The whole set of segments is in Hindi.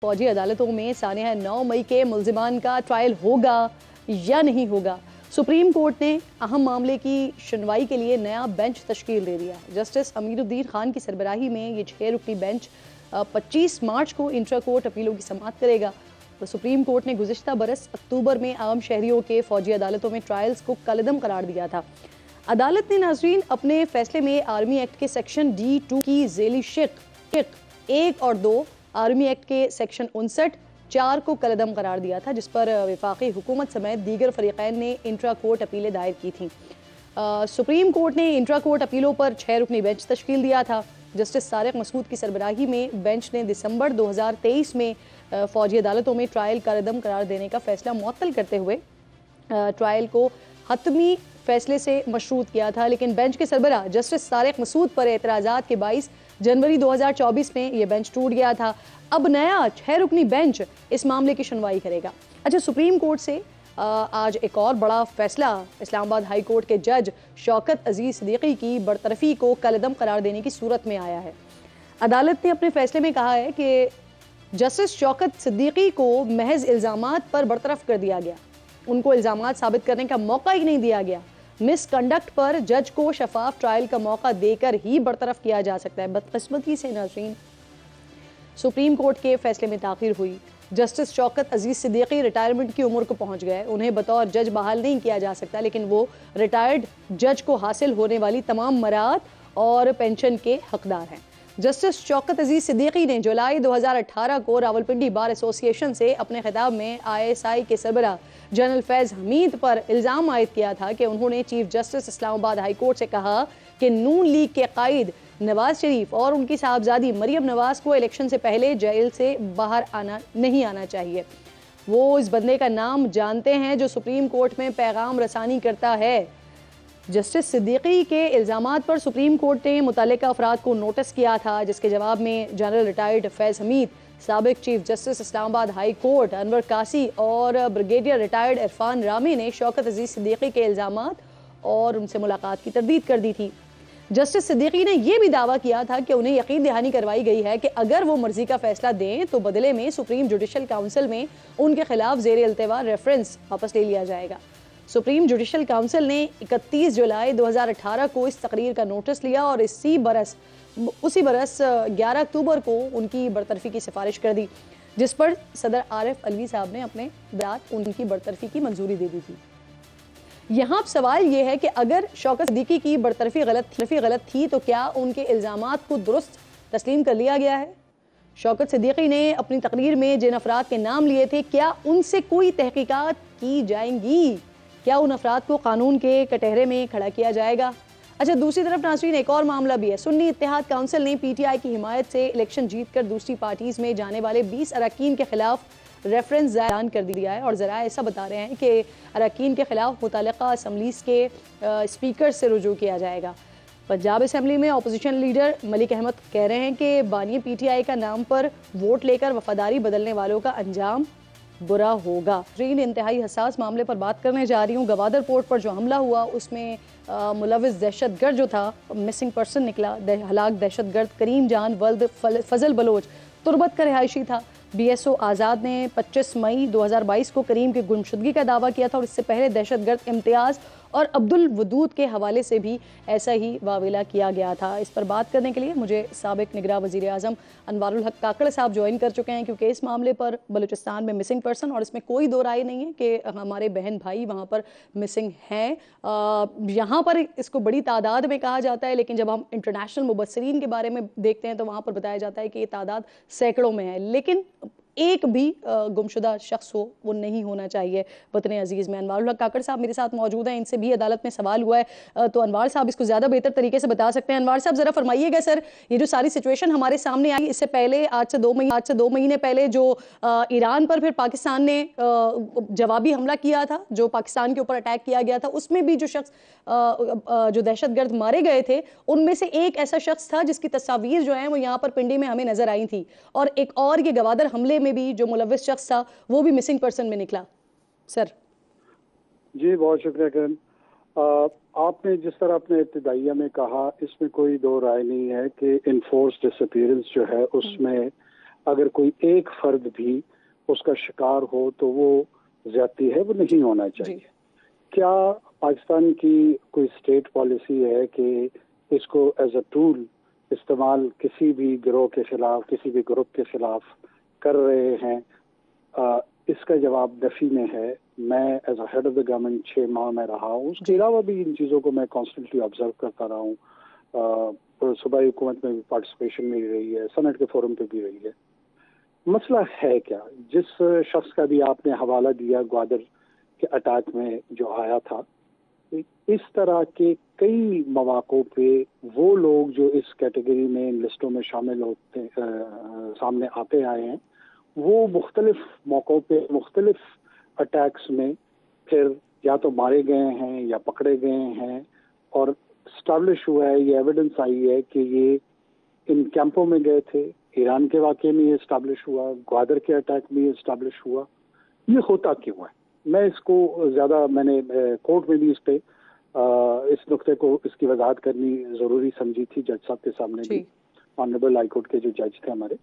फौजी अदालतों में सानिया 9 मई के मुल्जिमान का ट्रायल होगा या नहीं होगा। सुप्रीम कोर्ट ने अहम मामले की सुनवाई के लिए नया बेंच तश्कील दे दिया। जस्टिस अमीरुद्दीन खान की सरबराही में ये 6 रुकनी बेंच 25 मार्च को इंट्रा कोर्ट अपीलों की समाअत करेगा। तो सुप्रीम कोर्ट ने गुज़िश्ता बरस अक्टूबर में आम शहरियों के फौजी अदालतों में ट्रायल्स को कलअदम करार दिया था। अदालत ने नाज़रीन अपने फैसले में आर्मी एक्ट के सेक्शन D2 की झेली शिक 1 और 2, आर्मी एक्ट के सेक्शन 59(4) को कलअदम करार दिया था, जिस पर वफाकी हुकूमत समेत दीगर फरीक़ैन ने इंट्रा कोर्ट अपीलें दायर की थी। सुप्रीम कोर्ट ने इंट्रा कोर्ट अपीलों पर 6 रुकनी बेंच तश्कील दिया था। जस्टिस तारिक मसूद की सरबराही में बेंच ने दिसंबर 2023 में फौजी अदालतों में ट्रायल कलअदम करार देने का फैसला मुअत्तल करते हुए ट्रायल को हतमी फैसले से मशरूत किया था, लेकिन बेंच के सरबराह जस्टिस तारिक मसूद पर एतराज़ात के 22 जनवरी 2024 में यह बेंच टूट गया था। अब नया 6 रुकनी बेंच इस मामले की सुनवाई करेगा। अच्छा, सुप्रीम कोर्ट से आज एक और बड़ा फैसला इस्लामाबाद हाई कोर्ट के जज शौकत अजीज सिद्दीकी की बरतरफी को कलअदम करार देने की सूरत में आया है। अदालत ने अपने फैसले में कहा है कि जस्टिस शौकत सिद्दीकी को महज इल्ज़ामात पर बरतरफ कर दिया गया, उनको इल्ज़ामात साबित करने का मौका ही नहीं दिया गया। मिसकंडक्ट पर जज को शफाफ ट्रायल का मौका देकर ही बरतरफ किया जा सकता है। बदकिस्मती से नाज़रीन सुप्रीम कोर्ट के फैसले में ताख़ीर हुई। जस्टिस शौकत अजीज सिद्दीकी रिटायरमेंट की उम्र को पहुंच गए, उन्हें बतौर जज बहाल नहीं किया जा सकता, लेकिन वो रिटायर्ड जज को हासिल होने वाली तमाम मराहत और पेंशन के हकदार हैं। जस्टिस शौकत अजीज सिद्दीकी ने जुलाई 2018 को रावलपिंडी बार एसोसिएशन से अपने खिताब में ISI के सरबराह जनरल फैज़ हमीद पर इल्ज़ाम आयद किया था कि उन्होंने chief justice Islamabad high court से कहा कि नून लीग के कायद नवाज शरीफ और उनकी साहबजादी मरियम नवाज को इलेक्शन से पहले जेल से बाहर नहीं आना चाहिए। वो इस बंदे का नाम जानते हैं जो सुप्रीम कोर्ट में पैगाम रसानी करता है। जस्टिस सिद्दीकी के इल्ज़ामात पर सुप्रीम कोर्ट ने मुतल्लिका अफराद को नोटिस किया था, जिसके जवाब में जनरल रिटायर्ड फैज़ हमीद, साबिक chief justice Islamabad high court Anwar कासी और ब्रिगेडियर रिटायर्ड इरफान रामी ने शौकत अजीज सिद्दीकी के इल्ज़ामात और उनसे मुलाकात की तरदीद कर दी थी। जस्टिस सिद्दीकी ने यह भी दावा किया था कि उन्हें यकीन दहानी करवाई गई है कि अगर वो मर्जी का फैसला दें तो बदले में सुप्रीम जुडिशल काउंसिल में उनके खिलाफ ज़ेर इल्तिवा रेफरेंस वापस ले लिया जाएगा। सुप्रीम जुडिशल काउंसिल ने 31 जुलाई 2018 को इस तकरीर का नोटिस लिया और उसी बरस 11 अक्टूबर को उनकी बरतरफी की सिफारिश कर दी, जिस पर सदर आरिफ अलवी साहब ने अपने बयान उनकी बरतरफी की मंजूरी दे दी थी। यहाँ सवाल ये है कि अगर शौकत सिद्दीकी की बरतरफी गलत थी तो क्या उनके इल्ज़ामात को दुरुस्त तस्लीम कर लिया गया है? शौकत सिद्दीकी ने अपनी तकरीर में जिन अफराद के नाम लिए थे, क्या उनसे कोई तहकीकात की जाएंगी? क्या उन अफराद को कानून के कटहरे में खड़ा किया जाएगा? अच्छा, दूसरी तरफ नाज़रीन एक और मामला भी है। सुन्नी इत्तेहाद काउंसिल ने PTI की हिमायत से इलेक्शन जीतकर दूसरी पार्टीज में जाने वाले 20 अरकान के खिलाफ रेफरेंस ऐलान कर दिया है और ज़रा ऐसा बता रहे हैं कि अरकान के खिलाफ मुतल्लिका असम्बलीज़ के स्पीकर से रुजू किया जाएगा। पंजाब असम्बली में अपोजिशन लीडर मलिक अहमद कह रहे हैं कि बानी PTI का नाम पर वोट लेकर वफादारी बदलने वालों का अंजाम बुरा होगा। इंतहाई हसास मामले पर बात करने जा रही हूँ। गवादर पोर्ट पर जो हमला हुआ उसमें मुलविस दहशतगर्द जो था, मिसिंग पर्सन निकला। हलाक दहशतगर्द करीम जान वल्द फजल बलोच तुर्बत का रिहायशी था। BSO आज़ाद ने 25 मई 2022 को करीम की गुमशुदगी का दावा किया था और इससे पहले दहशतगर्द इम्तियाज़ और अब्दुल वदूद के हवाले से भी ऐसा ही वावेला किया गया था। इस पर बात करने के लिए मुझे साबिक निगरान वज़ीर आज़म अनवारुल हक काकड़ साहब ज्वाइन कर चुके हैं, क्योंकि इस मामले पर बलूचिस्तान में मिसिंग पर्सन और इसमें कोई दो राय नहीं है कि हमारे बहन भाई वहाँ पर मिसिंग हैं। यहाँ पर इसको बड़ी तादाद में कहा जाता है, लेकिन जब हम इंटरनेशनल मुबस्सिरीन के बारे में देखते हैं तो वहाँ पर बताया जाता है कि ये तादाद सैकड़ों में है, लेकिन एक भी गुमशुदा शख्स हो वो नहीं होना चाहिए वतन अजीज़ में। अनवारुल हक काकड़ साहब मेरे साथ मौजूद हैं, इनसे भी अदालत में सवाल हुआ है, तो अनवार साहब इसको ज़्यादा बेहतर तरीके से बता सकते हैं। अनवार साहब ज़रा फरमाइएगा सर, ये जो सारी सिचुएशन हमारे सामने आई, इससे पहले आज से 2 महीने पहले जो ईरान पर फिर पाकिस्तान ने जवाबी हमला किया था, जो पाकिस्तान के ऊपर अटैक किया गया था, उसमें भी जो शख्स जो दहशतगर्द मारे गए थे उनमें से एक ऐसा शख्स था जिसकी तस्वीर जो है वो यहाँ पर पिंडी में हमें नजर आई थी, और एक और ये गवादर हमले में भी जो मुलविस शख्स था वो भी मिसिंग पर्सन में निकला। सर जी बहुत शुक्रिया किरण। आपने जिस तरह अपने इब्तिदाइया में कहा, इसमें कोई दो राय नहीं है कि इनफोर्स डिसअपीयरेंस जो है उसमें अगर कोई एक फर्द भी उसका शिकार हो तो वो ज्यादती है, वो नहीं होना चाहिए। क्या पाकिस्तान की कोई स्टेट पॉलिसी है कि इसको एज अ टूल इस्तेमाल किसी भी गिरोह के खिलाफ, किसी भी ग्रुप के खिलाफ कर रहे हैं? इसका जवाब नफी में है। मैं as a head of the government 6 माह में रहा हूँ, उसके अलावा भी इन चीज़ों को मैं कॉन्स्टेंटली ऑब्जर्व करता रहा हूँ। सूबाई हुकूमत में भी पार्टिसिपेशन मिल रही है, सेनेट के फोरम पे भी रही है। मसला है क्या? जिस शख्स का भी आपने हवाला दिया ग्वादर के अटैक में जो आया था, इस तरह के कई मौक़ों पे वो लोग जो इस कैटेगरी में इन लिस्टों में शामिल होते सामने आते आए हैं, वो मुख्तलिफ मौक़ों पे मुख्तलिफ अटैक्स में फिर या तो मारे गए हैं या पकड़े गए हैं, और स्टैब्लिश हुआ है, ये एविडेंस आई है कि ये इन कैंपों में गए थे। ईरान के वाक़े में ये स्टैब्लिश हुआ, ग्वादर के अटैक में ये स्टैब्लिश हुआ। ये होता क्यों है? मैं इसको ज़्यादा मैंने कोर्ट में भी इस नुक्ते को इसकी वजाहत करनी ज़रूरी समझी थी जज साहब के सामने भी, ऑनरेबल हाई कोर्ट के जो जज थे हमारे।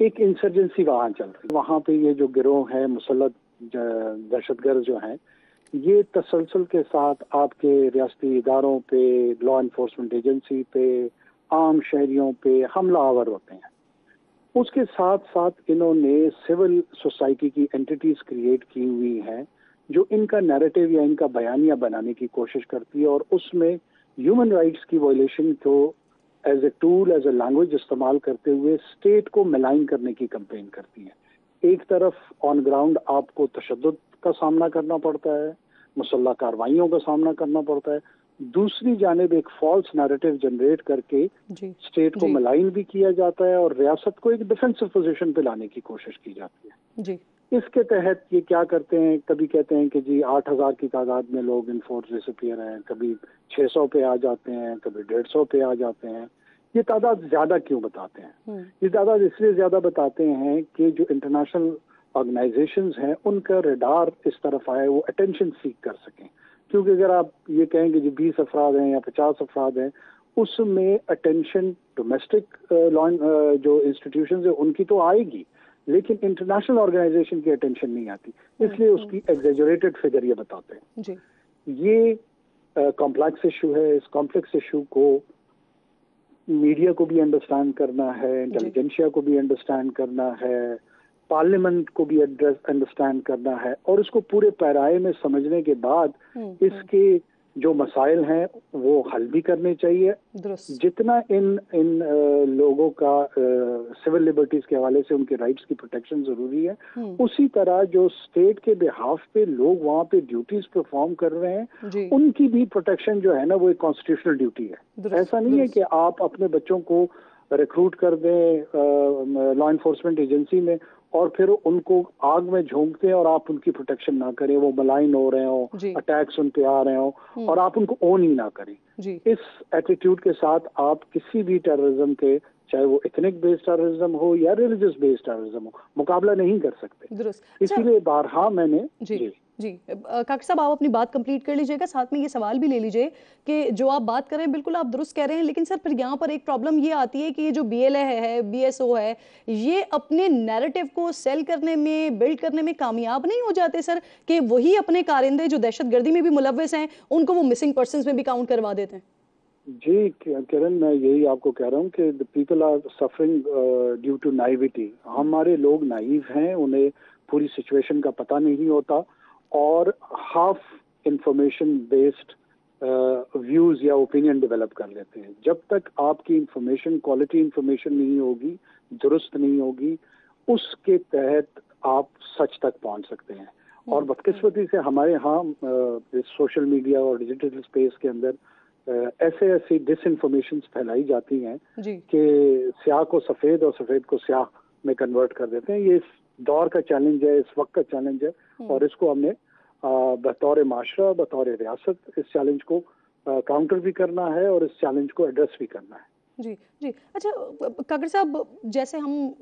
एक इंसर्जेंसी वहाँ चल रही, वहाँ पे ये जो गिरोह है मुसल्लत दहशतगर्द जो हैं, ये तसलसल के साथ आपके रियासती इदारों पे, लॉ इन्फोर्समेंट एजेंसी पे, आम शहरियों पे हमला आवर होते हैं। उसके साथ साथ इन्होंने सिविल सोसाइटी की एंटिटीज क्रिएट की हुई हैं जो इनका नैरेटिव या इनका बयानिया बनाने की कोशिश करती है, और उसमें ह्यूमन राइट्स की वायलेशन को as a tool, as a language इस्तेमाल करते हुए स्टेट को मिलाइन करने की कंपेन करती है। एक तरफ ऑन ग्राउंड आपको तशद्दुद का सामना करना पड़ता है, मुसल्लह कार्रवाइयों का सामना करना पड़ता है, दूसरी जानिब एक फॉल्स नैरेटिव जनरेट करके स्टेट को मलाइन भी किया जाता है और रियासत को एक डिफेंसिव पोजीशन पे लाने की कोशिश की जाती है। जी। इसके तहत ये क्या करते हैं, कभी कहते हैं कि जी 8,000 की तादाद में लोग इन फोर्स डिसअपीयर हैं, कभी 600 पे आ जाते हैं, कभी 150 पे आ जाते हैं। ये तादाद ज्यादा क्यों बताते हैं? ये तादाद इसलिए ज्यादा बताते हैं कि जो इंटरनेशनल ऑर्गेनाइजेशंस हैं उनका रडार इस तरफ आए, वो अटेंशन सीक कर सकें। क्योंकि अगर आप ये कहेंगे जी 20 अफराद हैं या 50 अफराद हैं, उसमें अटेंशन डोमेस्टिक जो इंस्टीट्यूशंस है उनकी तो आएगी, लेकिन इंटरनेशनल ऑर्गेनाइजेशन की अटेंशन नहीं आती, इसलिए उसकी एग्जेजरेटेड फिगर ये बताते हैं। जी। ये कॉम्प्लेक्स इशू है। इस कॉम्प्लेक्स इशू को मीडिया को भी अंडरस्टैंड करना है, इंटेलिजेंशिया को भी अंडरस्टैंड करना है, पार्लियामेंट को भी अंडरस्टैंड करना है, और इसको पूरे पैराए में समझने के बाद इसके जो मसाइल हैं वो हल भी करने चाहिए। जितना इन लोगों का सिविल लिबर्टीज के हवाले से उनके राइट्स की प्रोटेक्शन जरूरी है, उसी तरह जो स्टेट के बिहाफ पे लोग वहाँ पे ड्यूटीज परफॉर्म कर रहे हैं उनकी भी प्रोटेक्शन जो है ना वो एक कॉन्स्टिट्यूशनल ड्यूटी है। ऐसा नहीं है कि आप अपने बच्चों को रिक्रूट कर दें लॉ इन्फोर्समेंट एजेंसी में और फिर उनको आग में झोंकते हैं और आप उनकी प्रोटेक्शन ना करें, वो मलाइन हो रहे हो, अटैक्स उन पे आ रहे हो और आप उनको ओन ही ना करें। इस एटीट्यूड के साथ आप किसी भी टेररिज्म के, चाहे वो एथनिक बेस्ड टेररिज्म हो या रिलीजियस बेस्ड टेररिज्म हो, मुकाबला नहीं कर सकते। इसीलिए बारहा मैंने जी काका साहब आप अपनी बात कंप्लीट कर लीजिएगा, साथ में ये सवाल भी ले लीजिए कि जो आप बात कर रहे हैं बिल्कुल आप दुरुस्त कह रहे हैं, लेकिन सर फिर यहाँ पर एक प्रॉब्लम ये आती है कि ये जो BLA है, BSO है, ये अपने नैरेटिव को सेल करने में, बिल्ड करने में कामयाब नहीं हो जाते सर, कि वही अपने कारिंदे जो दहशतगर्दी में भी मुलव्वस हैं उनको वो मिसिंग पर्सन्स में भी काउंट करवा देते हैं? जी किरण, मैं यही आपको कह रहा हूँ कि the people are suffering due to naivety. हमारे लोग नाइव हैं, उन्हें पूरी सिचुएशन का पता नहीं होता और हाफ इंफॉर्मेशन बेस्ड व्यूज या ओपिनियन डेवलप कर लेते हैं। जब तक आपकी इंफॉर्मेशन क्वालिटी इंफॉर्मेशन नहीं होगी, दुरुस्त नहीं होगी, उसके तहत आप सच तक पहुंच सकते हैं। और बदकिस्मती से हमारे यहाँ सोशल मीडिया और डिजिटल स्पेस के अंदर ऐसे डिसइंफॉर्मेशन फैलाई जाती हैं कि स्याह को सफेद और सफेद को स्याह में कन्वर्ट कर देते हैं। ये इस दौर का चैलेंज है, इस वक्त का चैलेंज है और इसको हमने बतौर माशरा, बतौर रियासत इस चैलेंज को काउंटर भी करना है और इस चैलेंज को एड्रेस भी करना है। जी जी। अच्छा काकर साहब, जैसे हम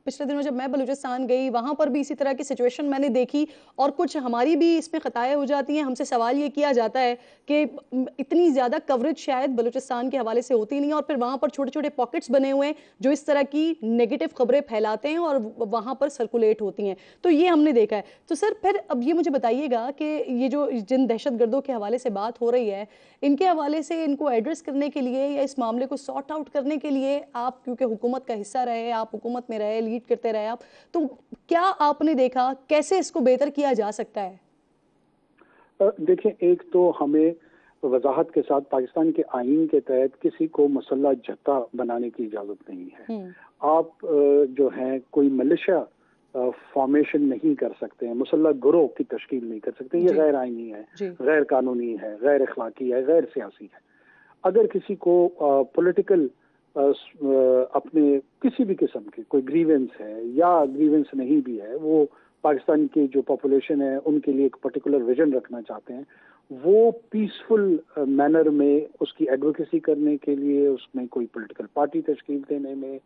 पिछले दिनों जब मैं बलूचिस्तान गई वहां पर भी इसी तरह की सिचुएशन मैंने देखी, और कुछ हमारी भी इसमें खताएं हो जाती हैं। हमसे सवाल ये किया जाता है कि इतनी ज्यादा कवरेज शायद बलूचिस्तान के हवाले से होती नहीं है, और फिर वहां पर छोटे छोटे पॉकेट्स बने हुए हैं जो इस तरह की नेगेटिव खबरें फैलाते हैं और वहां पर सर्कुलेट होती हैं। तो ये हमने देखा है। तो सर फिर अब ये मुझे बताइएगा कि ये जो जिन दहशतगर्दों के हवाले से बात हो रही है, इनके हवाले से इनको एड्रेस करने के लिए या इस मामले को सॉर्ट आउट करने के लिए, आप क्योंकि हुकूमत का हिस्सा रहे, आप हुकूमत में रहे, लीड करते रहे आप, तो क्या आपने देखा कैसे इसको बेहतर किया जा सकता है? देखिए, एक तो हमें वजाहत के साथ पाकिस्तान के आईन के तहत किसी को मुसल्ला जत्था बनाने की इजाजत नहीं है। आप जो है कोई मिलिशिया फॉर्मेशन नहीं कर सकते हैं, मुसल्ला गिरोह की तश्कील नहीं कर सकते। ये गैर आईनी है, गैर कानूनी है, गैर अखलाकी है, गैर सियासी है। अगर किसी को पॉलिटिकल अपने किसी भी किस्म की कोई ग्रीवेंस है या ग्रीवेंस नहीं भी है, वो पाकिस्तान की जो पॉपुलेशन है उनके लिए एक पर्टिकुलर विजन रखना चाहते हैं, वो पीसफुल मैनर में उसकी एडवोकेसी करने के लिए, उसमें कोई पॉलिटिकल पार्टी तश्कील देने में,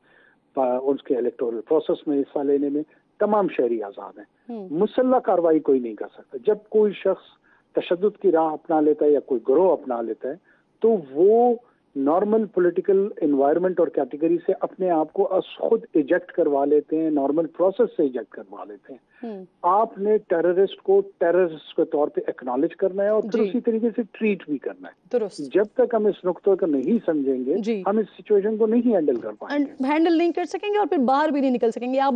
उसके इलेक्टोरल प्रोसेस में हिस्सा लेने में तमाम शहरी आज़ाद हैं। मुसल्ला कार्रवाई कोई नहीं कर सकता। जब कोई शख्स तशद्दुद की राह अपना लेता है या कोई गिरोह अपना लेता है, तो वो नॉर्मल पॉलिटिकल एनवायरनमेंट और कैटेगरी से अपने आप को खुद इजेक्ट करवा लेते हैं, नॉर्मल प्रोसेस से इजेक्ट करवा लेते हैं। आपने टेररिस्ट को टेररिस्ट के तौर पे एक्नॉलेज करना है और फिर उसी तरीके से ट्रीट भी करना है। जब तक हम इस नुक्ते को नहीं समझेंगे, हम इस सिचुएशन को नहीं हैंडल कर पाएंगे, हैंडल नहीं कर सकेंगे और फिर बाहर भी नहीं निकल सकेंगे। आप